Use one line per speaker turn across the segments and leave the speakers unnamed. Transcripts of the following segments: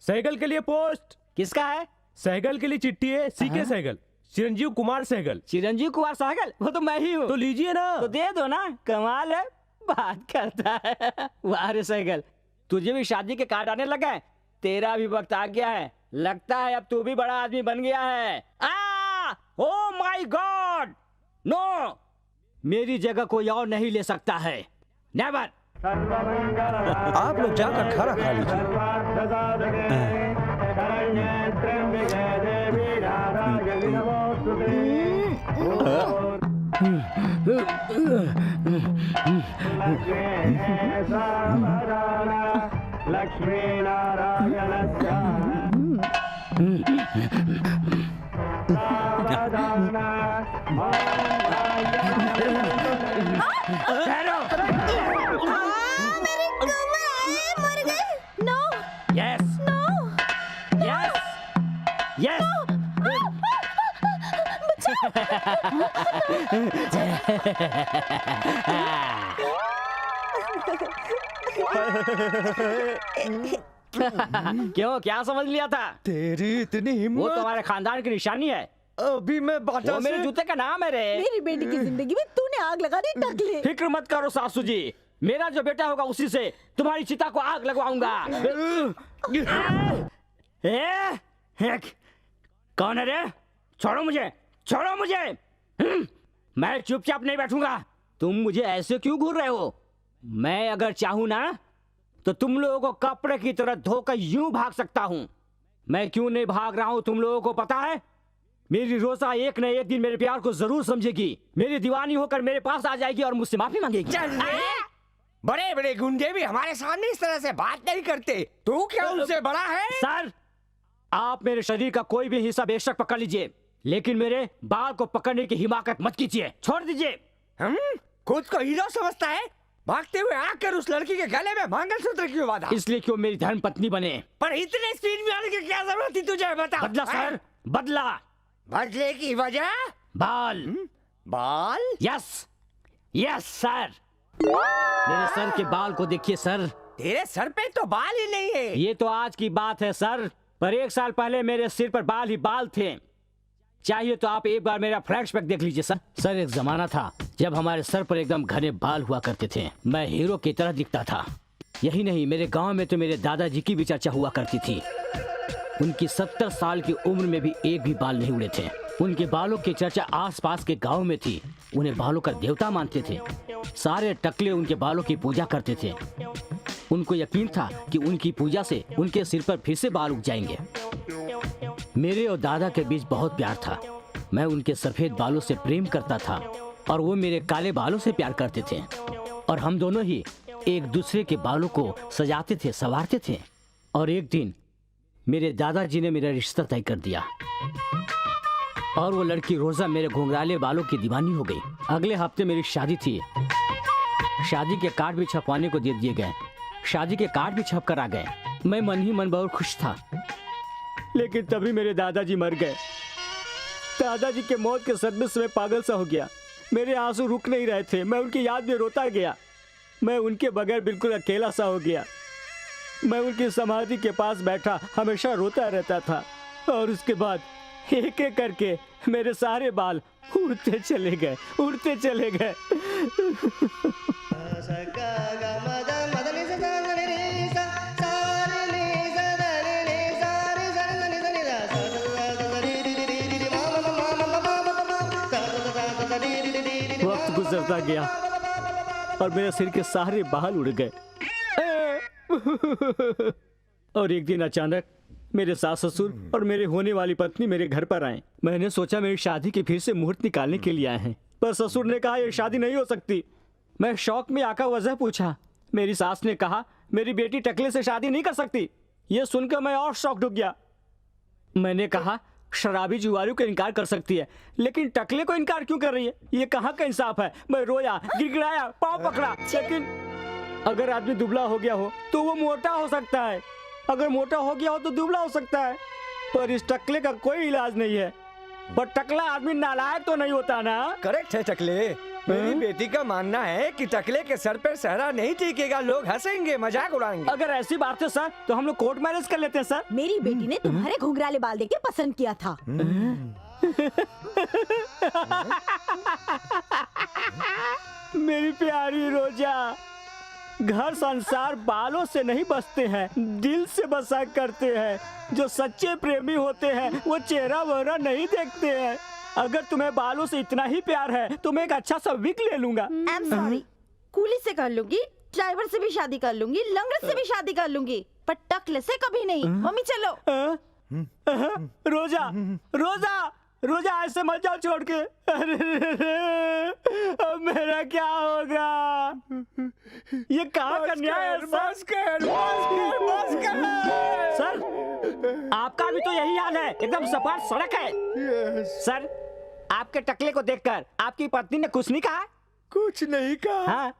सहगल के लिए पोस्ट।
किसका है?
सहगल के लिए चिट्ठी है, सीके सहगल, चिरंजीव कुमार सहगल।
चिरंजीव कुमार सहगल? वो तो मैं ही हूँ।
तो लीजिए ना।
तो दे दो ना। कमाल है, बात करता है। वाह रे सहगल, तुझे भी शादी के कार्ड आने लगा है। तेरा भी वक्त आ गया है। लगता है अब तू भी बड़ा आदमी बन गया है। ओ माय गॉड, नो, मेरी जगह कोई और नहीं ले सकता है। नेवर।
आप लोग जाकर खाना खा लीजिए।
लक्ष्मी नारायण
क्यों, क्या समझ लिया था?
तेरी इतनी हिम्मत।
वो तुम्हारे खानदान की निशानी है।
अभी मैं बाटा
वो मेरे जूते का नाम है रे।
मेरी बेटी की जिंदगी में तूने आग लगा दी टकले।
फिक्र मत करो सासू जी, मेरा जो बेटा होगा उसी से तुम्हारी चिता को आग लगवाऊंगा। कौन है रे? छोड़ो मुझे, छोड़ो मुझे। मैं चुपचाप नहीं बैठूंगा। तुम मुझे ऐसे क्यों घूर रहे हो? मैं अगर चाहूं ना तो तुम लोगों को कपड़े की तरह धोकर यूं भाग सकता हूं। मैं क्यों नहीं भाग रहा हूं तुम लोगों को पता है? मेरी रोजा एक न एक दिन मेरे प्यार को जरूर समझेगी, मेरी दीवानी होकर मेरे पास आ जाएगी और मुझसे माफी मांगेगी।
बड़े बड़े गुंडे भी हमारे सामने इस तरह से बात नहीं करते। तू क्या उनसे बड़ा है?
सर, आप मेरे शरीर का कोई भी हिस्सा बेशक पकड़ लीजिए, लेकिन मेरे बाल को पकड़ने की हिमाकत मत कीजिए। छोड़ दीजिए।
खुद को हीरो समझता है? भागते हुए आकर उस लड़की के गले में मंगलसूत्र क्यों बांधा?
इसलिए क्यों मेरी धर्म पत्नी बने।
पर इतने स्पीड में आने की क्या जरूरत थी तुझे? बता।
बदला सर, बदला।
बदले की वजह?
बाल।
बाल?
Yes, yes sir. मेरे सर के बाल को देखिए सर।
तेरे सर पे तो बाल ही नहीं है।
ये तो आज की बात है सर, पर 1 साल पहले मेरे सिर पर बाल ही बाल थे। चाहिए तो आप एक बार मेरा फ्लैशबैक देख लीजिए सर। सर, एक जमाना था जब हमारे सर पर एकदम घने बाल हुआ करते थे। मैं हीरो की तरह दिखता था। यही नहीं, मेरे गांव में तो मेरे दादाजी की भी चर्चा हुआ करती थी। उनकी 70 साल की उम्र में भी एक भी बाल नहीं उड़े थे। उनके बालों की चर्चा आसपास के गांव में थी। उन्हें बालों का देवता मानते थे। सारे टकले उनके बालों की पूजा करते थे। उनको यकीन था कि उनकी पूजा से उनके सिर पर फिर से बाल उग जाएंगे। मेरे और दादा के बीच बहुत प्यार था। मैं उनके सफेद बालों से प्रेम करता था और वो मेरे काले बालों से प्यार करते थे, और हम दोनों ही एक दूसरे के बालों को सजाते थे, संवारते थे। और एक दिन मेरे दादाजी ने मेरा रिश्ता तय कर दिया और वो लड़की रोजा मेरे घुंघराले बालों की दीवानी हो गई। अगले हफ्ते मेरी शादी थी। शादी के कार्ड भी छपवाने को दे दिए गए। शादी के कार्ड भी छप कर आ गए। मैं मन ही मन बहुत खुश था, लेकिन तभी मेरे दादाजी मर गए। दादाजी के मौत के सदमे से मैं पागल सा हो गया। मेरे आंसू रुक नहीं रहे थे। मैं उनकी याद में रोता गया। मैं उनके बगैर बिल्कुल अकेला सा हो गया। मैं उनकी समाधि के पास बैठा हमेशा रोता रहता था। और उसके बाद एक एक करके मेरे सारे बाल उड़ते चले गए, उड़ते चले गए। वक्त गुजरता गया और मेरे सिर के सारे बाल उड़ गए। और एक दिन अचानक मेरे सास ससुर और मेरे होने वाली पत्नी मेरे घर पर आए। मैंने सोचा मेरी शादी के फिर से मुहूर्त निकालने के लिए आए हैं, पर ससुर ने कहा यह शादी नहीं हो सकती। मैं शौक में आकर वजह पूछा। मेरी सास ने कहा मेरी बेटी टकले से शादी नहीं कर सकती। यह सुनकर मैं और शॉक्ड हो गया। मैंने कहा शराबी जुआरी को इनकार कर सकती है, लेकिन टकले को इनकार क्यों कर रही है? ये कहाँ का इंसाफ है? मैं रोया, गिड़गिड़ाया, पाँव पकड़ा। लेकिन अगर आदमी दुबला हो गया हो तो वो मोटा हो सकता है, अगर मोटा हो गया हो तो दुबला हो सकता है, पर इस टकले का कोई इलाज नहीं है। पर टकला आदमी नालायक तो नहीं होता ना?
करेक्ट है टकले, मेरी बेटी का मानना है कि टकले के सर पर सहरा नहीं टिकेगा, लोग हंसेंगे, मजाक उड़ाएंगे।
अगर ऐसी बात है सर तो हम लोग कोर्ट मैरिज कर लेते हैं सर।
मेरी बेटी ने तुम्हारे घुंघराले बाल देख के पसंद किया था।
मेरी प्यारी रोजा, घर संसार बालों से नहीं बसते हैं, दिल से बसा करते हैं। जो सच्चे प्रेमी होते हैं वो चेहरा वगैरह नहीं देखते हैं। अगर तुम्हें बालों से इतना ही प्यार है तो मैं एक अच्छा सा विग ले लूंगा।
आई एम सॉरी, कूली से कर लूंगी, ड्राइवर से भी शादी कर लूंगी, लंगड़ से भी शादी कर लूंगी, पर टकले से कभी नहीं। मम्मी चलो।
रोजा रोजा रोजा, ऐसे मत जाओ छोड़ के। अरे अब मेरा क्या होगा? ये कहाँ का न्याय है सर? आपका भी तो यही हाल है, एकदम सपाट सड़क है। सर, आपके टकले को देखकर आपकी पत्नी ने कुछ नहीं कहा?
कुछ नहीं कहा।
हाँ?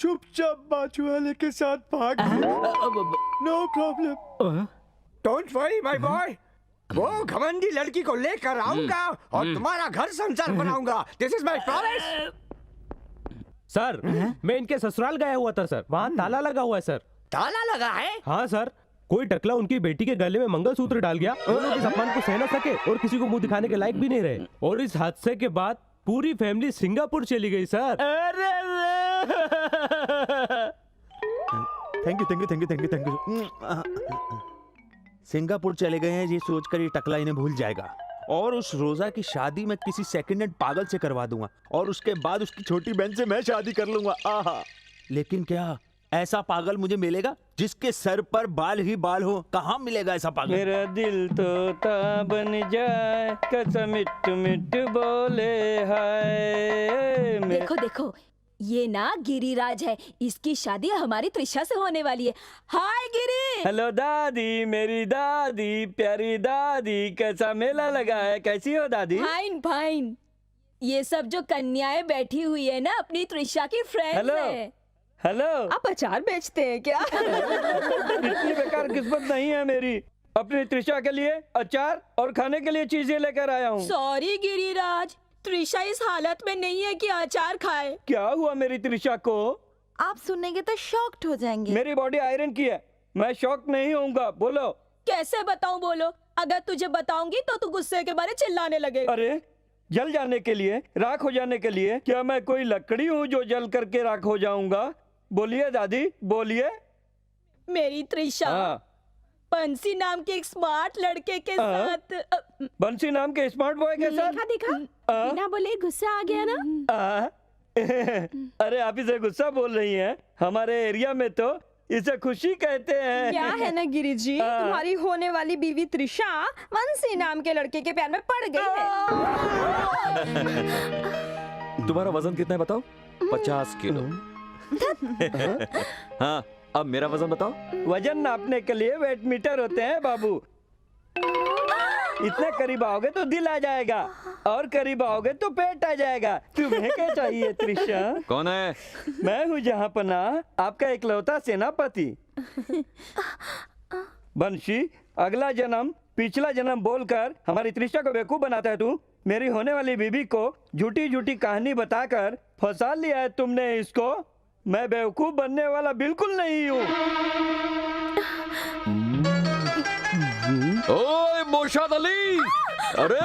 चुपचाप बाजू वाले के साथ भाग no problem. Don't worry my boy, वो घमंडी लड़की को लेकर आऊंगा और तुम्हारा घर संसार बनाऊंगा। This is my promise.
Sir, मैं इनके ससुराल गया हुआ था सर, वहाँ ताला लगा हुआ है सर।
ताला लगा है?
हाँ सर, कोई टकला उनकी बेटी के गले में मंगलसूत्र डाल गया। वो लोग इस अपमान को सह न सके और किसी को मुंह दिखाने के लायक भी नहीं रहे। और इस हादसे के बाद पूरी फैमिली सिंगापुर चली गई सर।
Thank you. सिंगापुर चले गए हैं ये सोचकर ये टकला इन्हें भूल जाएगा, और उस रोजा की शादी मैं किसी सेकंड हैंड पागल से करवा दूंगा, और उसके बाद उसकी छोटी बहन से मैं शादी कर लूंगा। आहा, लेकिन क्या ऐसा पागल मुझे मिलेगा जिसके सर पर बाल ही बाल हो? कहाँ मिलेगा ऐसा पागल?
मेरा दिल तोता बन जाए, कसम मिट्टू मिट्टू बोले हाय।
देखो देखो, ये ना गिरिराज है, इसकी शादी हमारी त्रिशा से होने वाली है। हाय गिरी।
हेलो दादी, मेरी दादी, प्यारी दादी, कैसा मेला लगा है? कैसी हो दादी?
Fine fine. ये सब जो कन्याएं बैठी हुई है ना, अपनी त्रिशा की फ्रेंड्स
हेलो
है।
हेलो,
आप अचार बेचते हैं क्या?
इतनी बेकार किस्मत नहीं है मेरी। अपनी त्रिशा के लिए अचार और खाने के लिए चीजें लेकर आया हूँ।
सॉरी गिरिराज, त्रिशा इस हालत में नहीं है कि अचार खाए।
क्या हुआ मेरी त्रिशा को?
आप सुनेंगे तो शॉक्ड हो जाएंगे।
मेरी बॉडी आयरन की है, मैं शॉक नहीं होऊंगा। बोलो
कैसे बताऊं? बोलो। अगर तुझे बताऊंगी तो तू गुस्से के मारे चिल्लाने लगेगा।
अरे, जल जाने के लिए, राख हो जाने के लिए? क्या मैं कोई लकड़ी हूँ जो जल करके राख हो जाऊंगा? बोलिए दादी, बोलिए।
मेरी त्रिशा बंसी नाम के एक स्मार्ट लड़के के साथ।
बंसी नाम के स्मार्ट बॉय के साथ?
देखा बिना बोले गुस्सा आ गया ना।
अरे आप इसे गुस्सा बोल रही हैं? हमारे एरिया में तो इसे खुशी कहते हैं।
क्या है ना गिरी जी, तुम्हारी होने वाली बीवी त्रिशा बंसी नाम के लड़के के प्यार में पड़ गई है।
तुम्हारा वजन कितना है बताओ? 50 किलो। हाँ, अब मेरा वजन बताओ।
वजन नापने के लिए वेट मीटर होते हैं बाबू। इतने करीब आओगे तो दिल आ जाएगा, और करीब आओगे तो पेट आ जाएगा। तुम्हें क्या चाहिए त्रिशा?
कौन है?
मैं हूँ जहाँपना, आपका इकलौता सेनापति। बंशी, अगला जन्म पिछला जन्म बोलकर हमारी त्रिशा को बेवकूफ बनाता है तू। मेरी होने वाली बीबी को झूठी झूठी कहानी बताकर फंसा लिया है तुमने इसको। मैं बेवकूफ बनने वाला बिल्कुल नहीं हूँ।
ओए मोशाद अली! अरे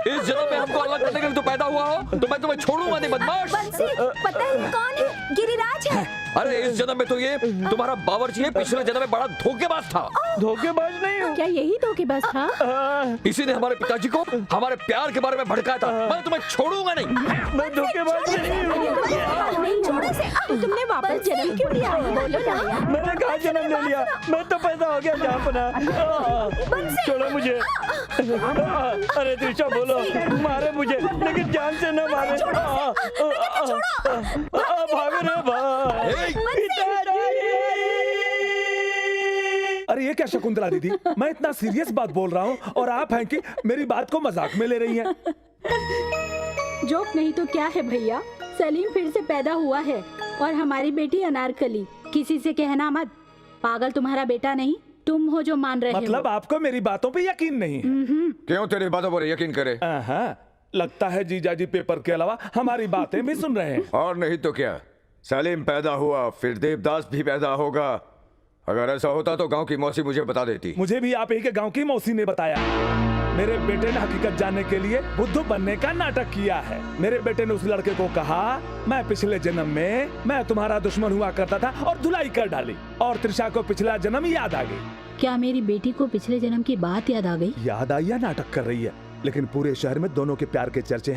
इस जन्म में हमको अलग करने के लिए तो पैदा हुआ हो तो मैं तुम्हें छोड़ूंगा नहीं बदमाश।
पता है कौन है? गिरिराज है।
अरे इस जन्म में तो ये तुम्हारा बावर्ची है, पिछले जन्म में बड़ा धोखेबाज था।
धोखेबाज नहीं हूँ।
क्या यही धोखेबाज था?
इसी ने हमारे पिताजी को हमारे प्यार के बारे में भड़काया था। मैं तुम्हें छोड़ूंगा नहीं।
मैं धोखेबाज नहीं हूँ।
नहीं छोड़ो से। तुमने वापस जन्म क्यों लिया? बोलो ना।
मैंने कहाँ जन्म ले लिया? मैं तो पैदा हो गया जहाँपना। छोड़ो मुझे। अरे त्रिशा बोलो, मारे मुझे लेकिन जान से न मारे। भागो ना भाई।
अरे ये क्या शकुंतला दीदी, मैं इतना सीरियस बात बोल रहा हूँ और आप हैं कि मेरी बात को मजाक में ले रही हैं।
जोक नहीं तो क्या है भैया, सलीम फिर से पैदा हुआ है और हमारी बेटी अनारकली। किसी से कहना मत, पागल तुम्हारा बेटा नहीं तुम हो जो मान रहे
मतलब आपको मेरी बातों पे यकीन नहीं है?
क्यों तेरी बातों पर यकीन करे?
लगता है जीजा जी पेपर के अलावा हमारी बातें भी सुन रहे हैं।
और नहीं तो क्या, सलीम पैदा हुआ फिर देवदास भी पैदा होगा। अगर ऐसा होता तो गांव की मौसी मुझे बता देती।
मुझे भी आप ही के गांव की मौसी ने बताया। मेरे बेटे ने हकीकत जानने के लिए बुद्धू बनने का नाटक किया है। मेरे बेटे ने उस लड़के को कहा मैं पिछले जन्म में मैं तुम्हारा दुश्मन हुआ करता था और धुलाई कर डाली, और त्रिशा को पिछला जन्म याद आ गई।
क्या मेरी बेटी को पिछले जन्म की बात याद आ गई?
याद आई या नाटक कर रही है? लेकिन पूरे शहर में दोनों के प्यार के चर्चे हैं।